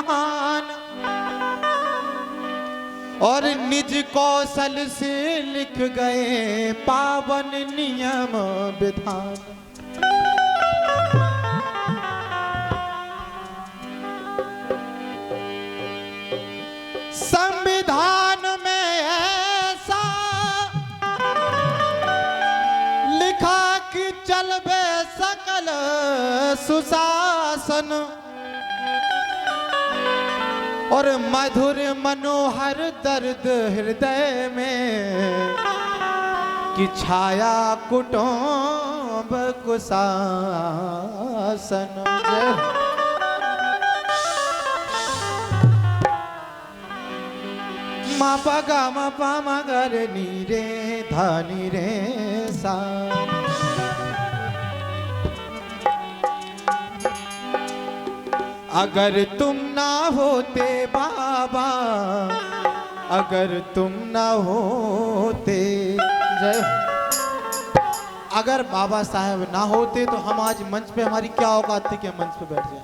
महान और निज कौशल से लिख गए पावन नियम विधान। संविधान में ऐसा लिखा कि चलबे सकल सुशासन और मधुर मनोहर दर्द हृदय में कि छाया कुटुंब कुशासन। मा पा गा मा पा मा गा रे नी रे धा नी रे सा। अगर तुम ना होते बाबा, अगर तुम ना होते, अगर बाबा साहब ना होते तो हम आज मंच पे, हमारी क्या औकात थी कि हम मंच पे बैठ जाए।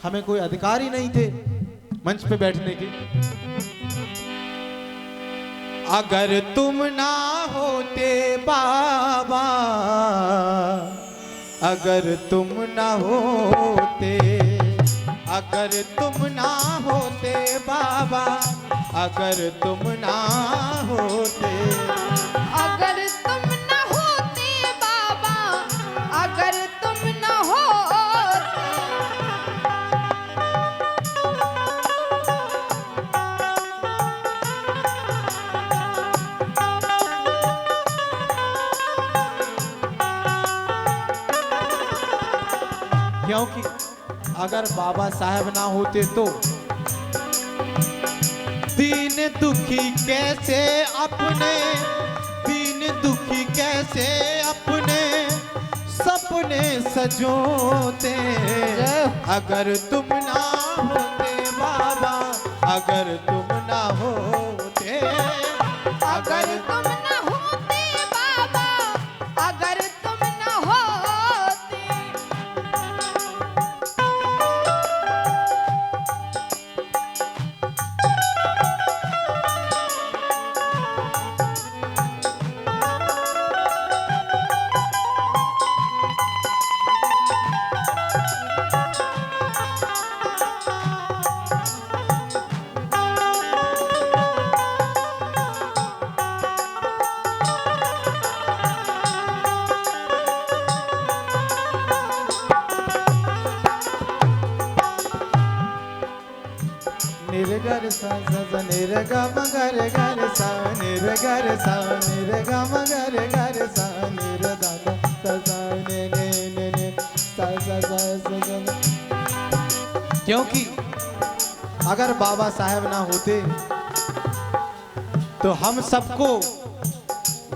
हमें कोई अधिकार ही नहीं थे मंच पे बैठने के। अगर तुम ना होते बाबा, अगर तुम ना होते, अगर तुम ना होते बाबा, अगर तुम ना होते, अगर तुम ना होते बाबा, अगर तुम ना होते, क्योंकि अगर बाबा साहब ना होते तो दीन दुखी कैसे अपने, दीन दुखी कैसे अपने सपने सजोते। अगर तुम ना होते बाबा, अगर तुम ना होते, अगर तुम ना होते बाबा, अगर तुम ना होते, निरगर सा सा निरगा मगर गर सा निरगर सा निरगा मगर गर सा निरदा सा सा ने ने ने सा सा सा। क्योंकि अगर बाबा साहब ना होते तो हम सबको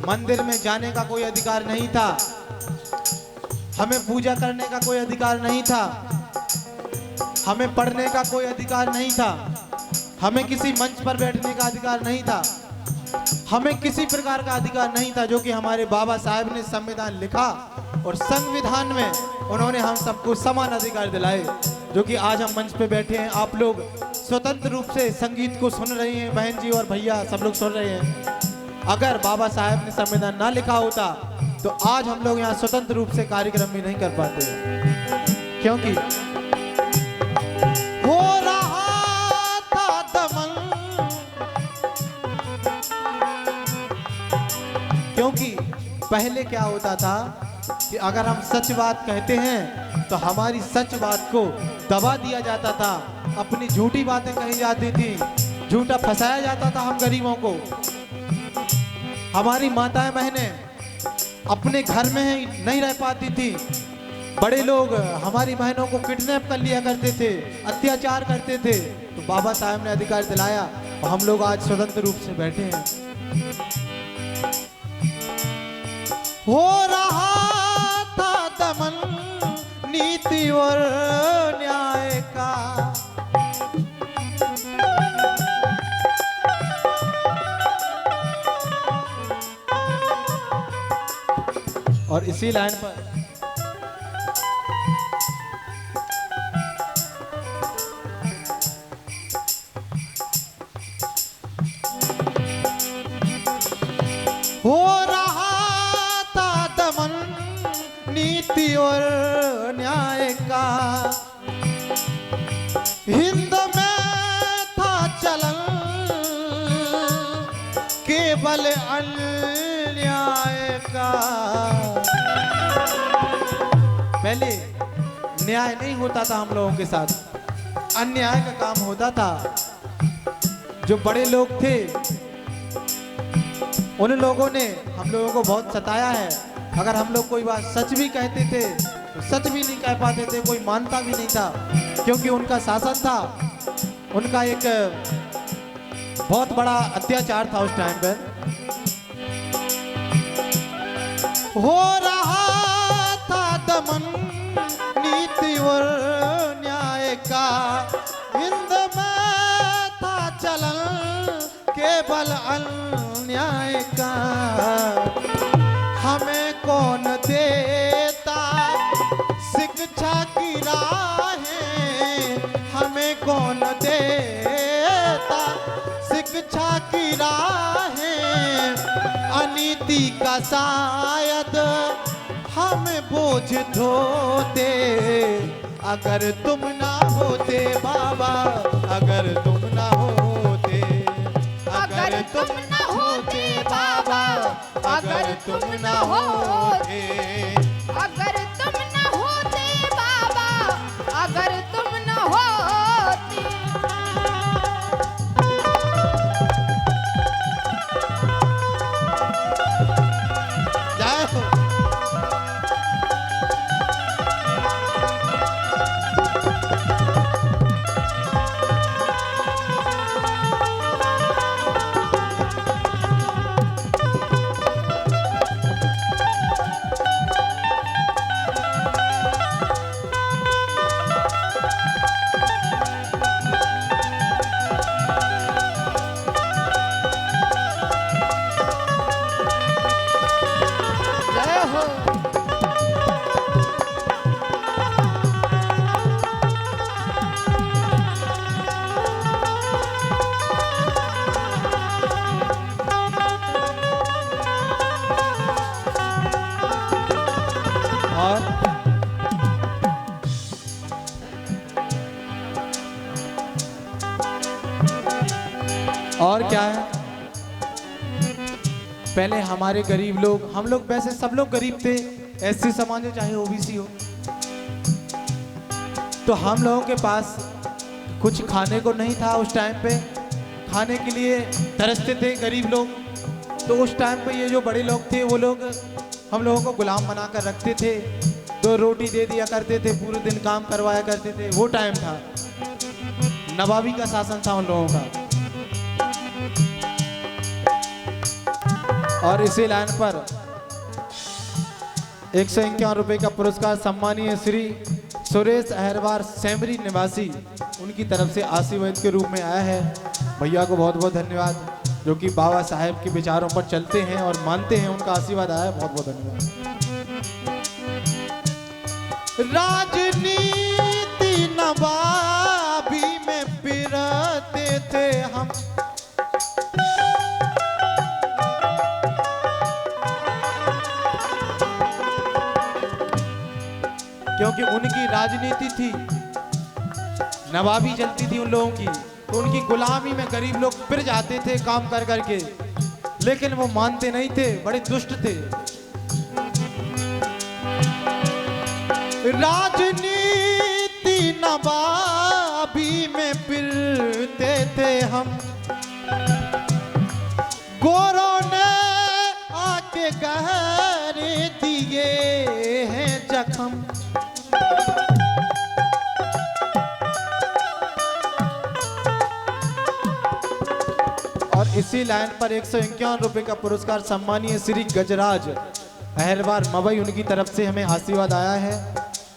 मंदिर में जाने का कोई अधिकार नहीं था, हमें पूजा करने का कोई अधिकार नहीं था, हमें पढ़ने का कोई अधिकार नहीं था, हमें किसी मंच पर बैठने का अधिकार नहीं था, हमें किसी प्रकार का अधिकार नहीं था जो कि हमारे बाबा साहब ने संविधान लिखा और संविधान में उन्होंने हम सबको समान अधिकार दिलाए, जो कि आज हम मंच पे बैठे हैं। आप लोग स्वतंत्र रूप से संगीत को सुन रहे हैं, बहन जी और भैया सब लोग सुन रहे हैं। अगर बाबा साहब ने संविधान ना लिखा होता तो आज हम लोग यहाँ स्वतंत्र रूप से कार्यक्रम भी नहीं कर पाते, क्योंकि हो रहा था दमन, क्योंकि पहले क्या होता था कि अगर हम सच बात कहते हैं तो हमारी सच बात को दबा दिया जाता था, अपनी झूठी बातें कही जाती थी, झूठा फंसाया जाता था हम गरीबों को। हमारी माताएं बहनें अपने घर में नहीं रह पाती थी, बड़े लोग हमारी बहनों को किडनैप कर लिया करते थे, अत्याचार करते थे। तो बाबा साहब ने अधिकार दिलाया और हम लोग आज स्वतंत्र रूप से बैठे हैं। हो रहा था दमन नीति और न्याय का, और इसी लाइन पर और न्याय का हिंद में था चलन, केवल अन्याय का। पहले न्याय नहीं होता था हम लोगों के साथ, अन्याय का काम होता था। जो बड़े लोग थे उन लोगों ने हम लोगों को बहुत सताया है। अगर हम लोग कोई बात सच भी कहते थे तो सच भी नहीं कह पाते थे, कोई मानता भी नहीं था, क्योंकि उनका शासन था, उनका एक बहुत बड़ा अत्याचार था उस टाइम पे। हो रहा था दमन नीति और न्याय का, हिंद में था चलन केवल अन्याय का। हमें कौन देता शिक्षा की राहें, हमें कौन देता शिक्षा की राहें, अनीति का शायद हमें बोझ ढोते। अगर तुम ना होते बाबा, अगर तुम ना होते, अगर तुम न होते बाबा, अगर तुम न होते, अगर तुम न होते बाबा, अगर तुम न होते। जय हो। जय हो। और क्या है, पहले हमारे गरीब लोग, हम लोग वैसे सब लोग गरीब थे, एससी समाज हो चाहे ओबीसी हो, तो हम लोगों के पास कुछ खाने को नहीं था उस टाइम पे, खाने के लिए तरसते थे गरीब लोग। तो उस टाइम पे ये जो बड़े लोग थे वो लोग हम लोगों को गुलाम बनाकर रखते थे, 2 रोटी दे दिया करते थे, पूरे दिन काम करवाया करते थे। वो टाइम था, नवाबी का शासन था उन लोगों का। और इसी लाइन पर 151 रुपए का पुरस्कार सम्मानीय श्री सुरेश अहरवार सेमरी निवासी, उनकी तरफ से आशीर्वाद के रूप में आया है। भैया को बहुत बहुत धन्यवाद, जो कि बाबा साहेब के विचारों पर चलते हैं और मानते हैं, उनका आशीर्वाद आया है, बहुत बहुत धन्यवाद। राजनीति नवाबी में पिरते थे हम, क्योंकि उनकी राजनीति थी, नवाबी चलती थी उन लोगों की, तो उनकी गुलामी में गरीब लोग पिर जाते थे काम कर करके, लेकिन वो मानते नहीं थे, बड़े दुष्ट थे। राजनीति नवाबी में पिरते थे हम, गोरों ने आके गहरे दिए हैं जख्म। और इसी लाइन पर 151 रुपए का पुरस्कार सम्मानीय श्री गजराज अहरवार मवई, उनकी तरफ से हमें आशीर्वाद आया है।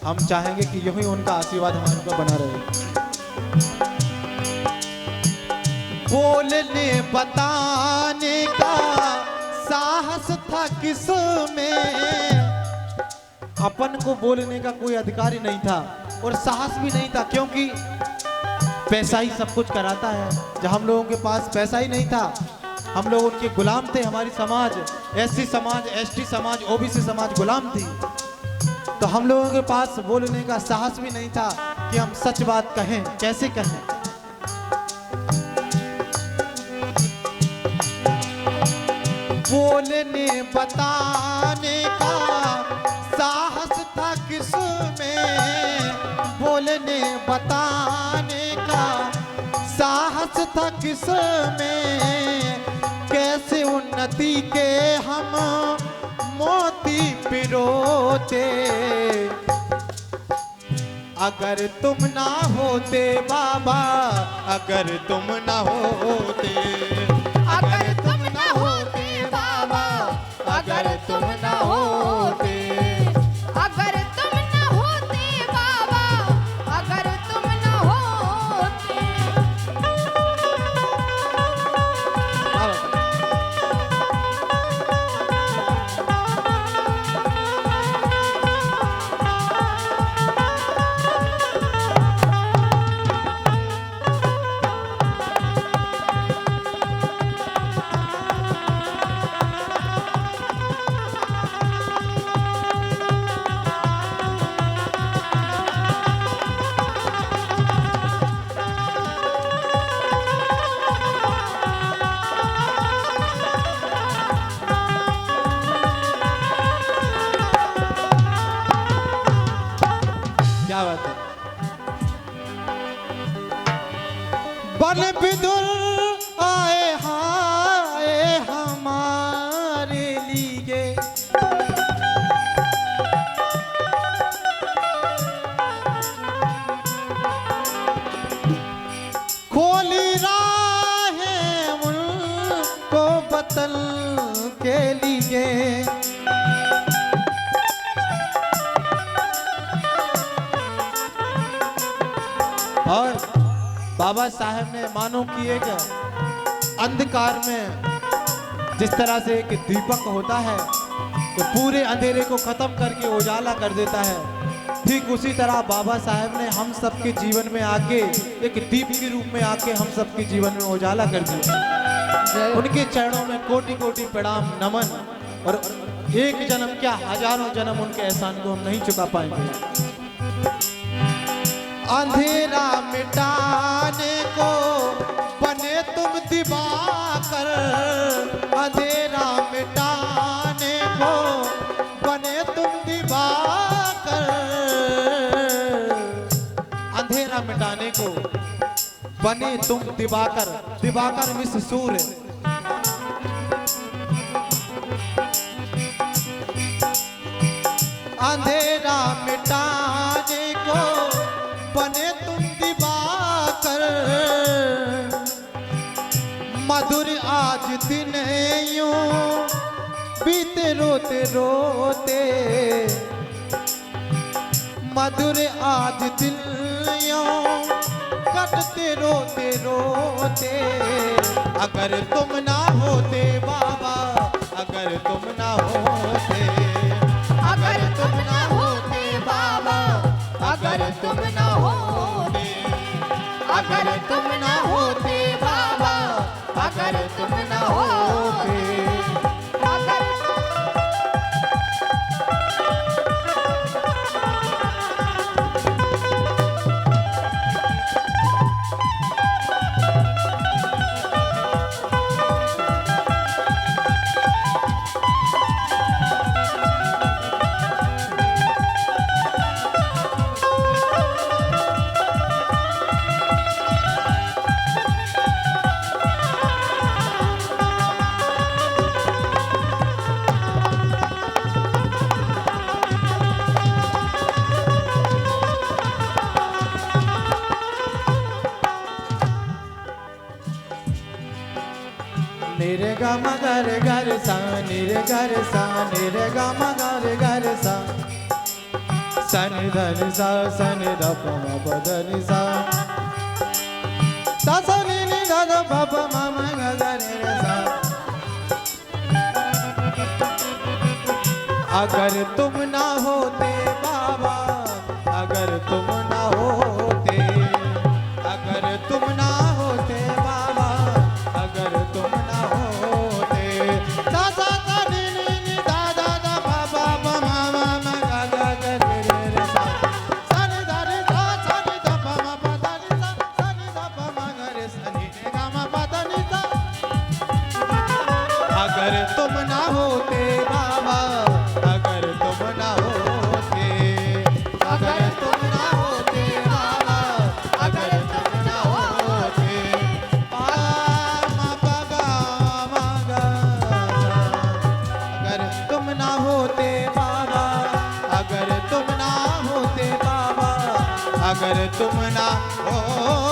हम चाहेंगे कि यही उनका आशीर्वाद हमारे ऊपर बना रहे। बोलने बताने का साहस था किसमें, अपन को बोलने का कोई अधिकार ही नहीं था और साहस भी नहीं था, क्योंकि पैसा ही सब कुछ कराता है। जब हम लोगों के पास पैसा ही नहीं था, हम लोग उनके गुलाम थे। हमारी समाज, एससी समाज, एसटी समाज, ओबीसी समाज गुलाम थी। तो हम लोगों के पास बोलने का साहस भी नहीं था कि हम सच बात कहें, कैसे कहें। बोलने बताने का साहस था किसमें, बोलने बताने का साहस था किसमें, कैसे उन्नति के हम मोती पिरोते, अगर तुम ना होते बाबा, अगर तुम ना होते, अगर तुम न होते बाबा, अगर तुम न होते, अगर तुम न होते बाबा, अगर तुम न होते। क्या बात है। बन विदुर आए हाय हमारे लिए, खोली राहें उनको बतल के लिए, और बाबा साहब ने मानो कि एक अंधकार में जिस तरह से एक दीपक होता है तो पूरे अंधेरे को खत्म करके उजाला कर देता है, ठीक उसी तरह बाबा साहब ने हम सबके जीवन में आके एक दीप के रूप में आके हम सबके जीवन में उजाला कर दिया। उनके चरणों में कोटि कोटि प्रणाम नमन, और एक जन्म क्या हजारों जन्म उनके एहसान को हम नहीं चुका पाएंगे। अंधेरा मिटाने को बने तुम दिवाकर, अंधेरा मिटाने को बने तुम दिवाकर, अंधेरा मिटाने को बने तुम दिवाकर, दिवाकर मिस सूर्य, अंधेरा मिटाने को बने तुम दिवाकर, मधुर आज दिन यूं बीते रोते रोते, मधुर आज दिन यूं कटते रोते रोते, अगर तुम ना होते बाबा, अगर तुम ना होते, अगर तुम न होते बाबा, अगर तुम न होते, अगर तुम न होते बाबा, अगर तुम न होते, अगर निरे गा मगर घर सा, निरे घर सा, निरे गा मगर घर सा, सन धन सा, सन रप मप धन सा, सा सा नी नी धा धा प प म म ग ग रे रे सा। अगर तुम ना होते बाबा, अगर तुम ना होते, अगर तुम ना होते बाबा, अगर तुम ना होते, सा सा सा नी नी नी धा धा धा प प म म म ग ग ग रे अगर तुम ना होते